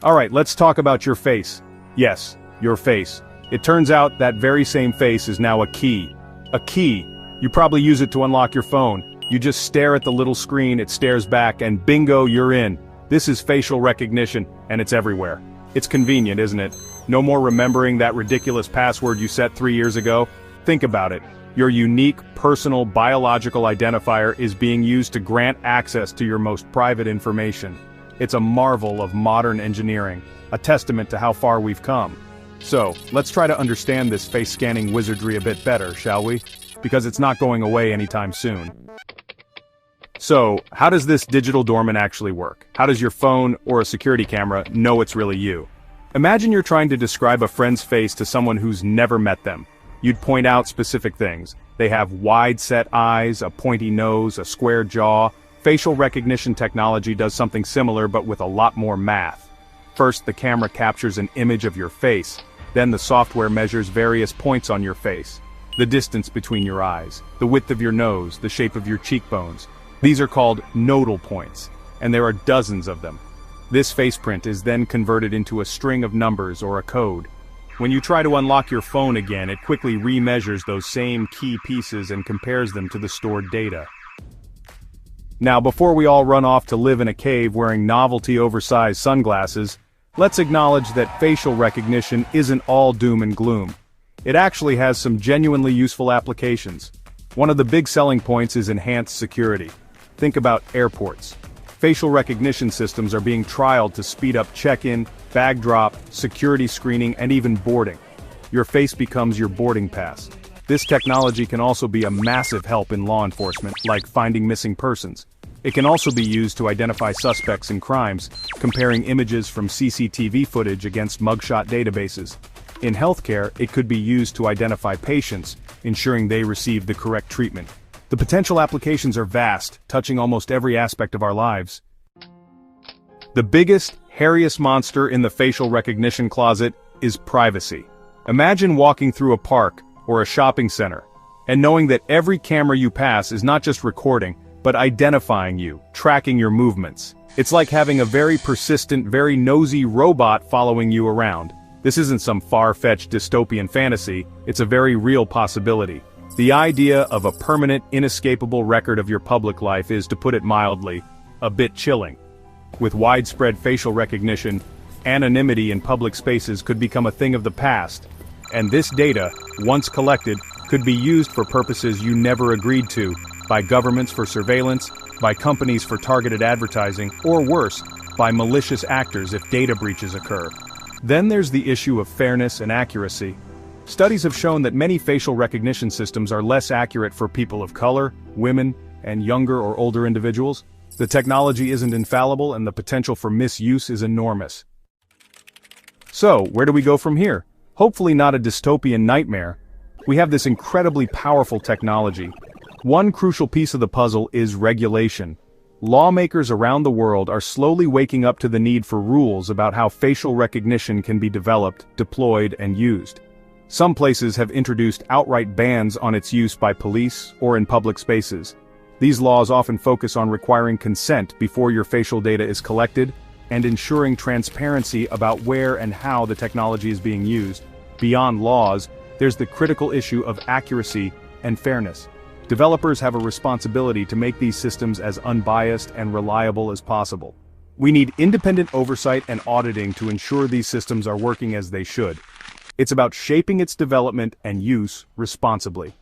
Alright, let's talk about your face. Yes, your face. It turns out that very same face is now a key. A key. You probably use it to unlock your phone. You just stare at the little screen, it stares back, and bingo, you're in. This is facial recognition, and it's everywhere. It's convenient, isn't it? No more remembering that ridiculous password you set 3 years ago. Think about it. Your unique, personal, biological identifier is being used to grant access to your most private information. It's a marvel of modern engineering, a testament to how far we've come. So, let's try to understand this face-scanning wizardry a bit better, shall we? Because it's not going away anytime soon. So, how does this digital doorman actually work? How does your phone or a security camera know it's really you? Imagine you're trying to describe a friend's face to someone who's never met them. You'd point out specific things. They have wide-set eyes, a pointy nose, a square jaw. Facial recognition technology does something similar but with a lot more math. First, the camera captures an image of your face. Then the software measures various points on your face. The distance between your eyes, the width of your nose, the shape of your cheekbones. These are called nodal points, and there are dozens of them. This faceprint is then converted into a string of numbers or a code. When you try to unlock your phone again, it quickly remeasures those same key pieces and compares them to the stored data. Now, before we all run off to live in a cave wearing novelty oversized sunglasses, let's acknowledge that facial recognition isn't all doom and gloom. It actually has some genuinely useful applications. One of the big selling points is enhanced security. Think about airports. Facial recognition systems are being trialed to speed up check-in, bag drop, security screening, and even boarding. Your face becomes your boarding pass. This technology can also be a massive help in law enforcement, like finding missing persons. It can also be used to identify suspects in crimes, comparing images from CCTV footage against mugshot databases. In healthcare, it could be used to identify patients, ensuring they receive the correct treatment. The potential applications are vast, touching almost every aspect of our lives. The biggest, hairiest monster in the facial recognition closet is privacy. Imagine walking through a park or a shopping center, and knowing that every camera you pass is not just recording, but identifying you, tracking your movements. It's like having a very persistent, very nosy robot following you around. This isn't some far-fetched dystopian fantasy, it's a very real possibility. The idea of a permanent, inescapable record of your public life is, to put it mildly, a bit chilling. With widespread facial recognition, anonymity in public spaces could become a thing of the past, and this data, once collected, could be used for purposes you never agreed to, by governments for surveillance, by companies for targeted advertising, or worse, by malicious actors if data breaches occur. Then there's the issue of fairness and accuracy. Studies have shown that many facial recognition systems are less accurate for people of color, women, and younger or older individuals. The technology isn't infallible and the potential for misuse is enormous. So, where do we go from here? Hopefully not a dystopian nightmare. We have this incredibly powerful technology. One crucial piece of the puzzle is regulation. Lawmakers around the world are slowly waking up to the need for rules about how facial recognition can be developed, deployed, and used. Some places have introduced outright bans on its use by police or in public spaces. These laws often focus on requiring consent before your facial data is collected, and ensuring transparency about where and how the technology is being used. Beyond laws, there's the critical issue of accuracy and fairness. Developers have a responsibility to make these systems as unbiased and reliable as possible. We need independent oversight and auditing to ensure these systems are working as they should. It's about shaping its development and use responsibly.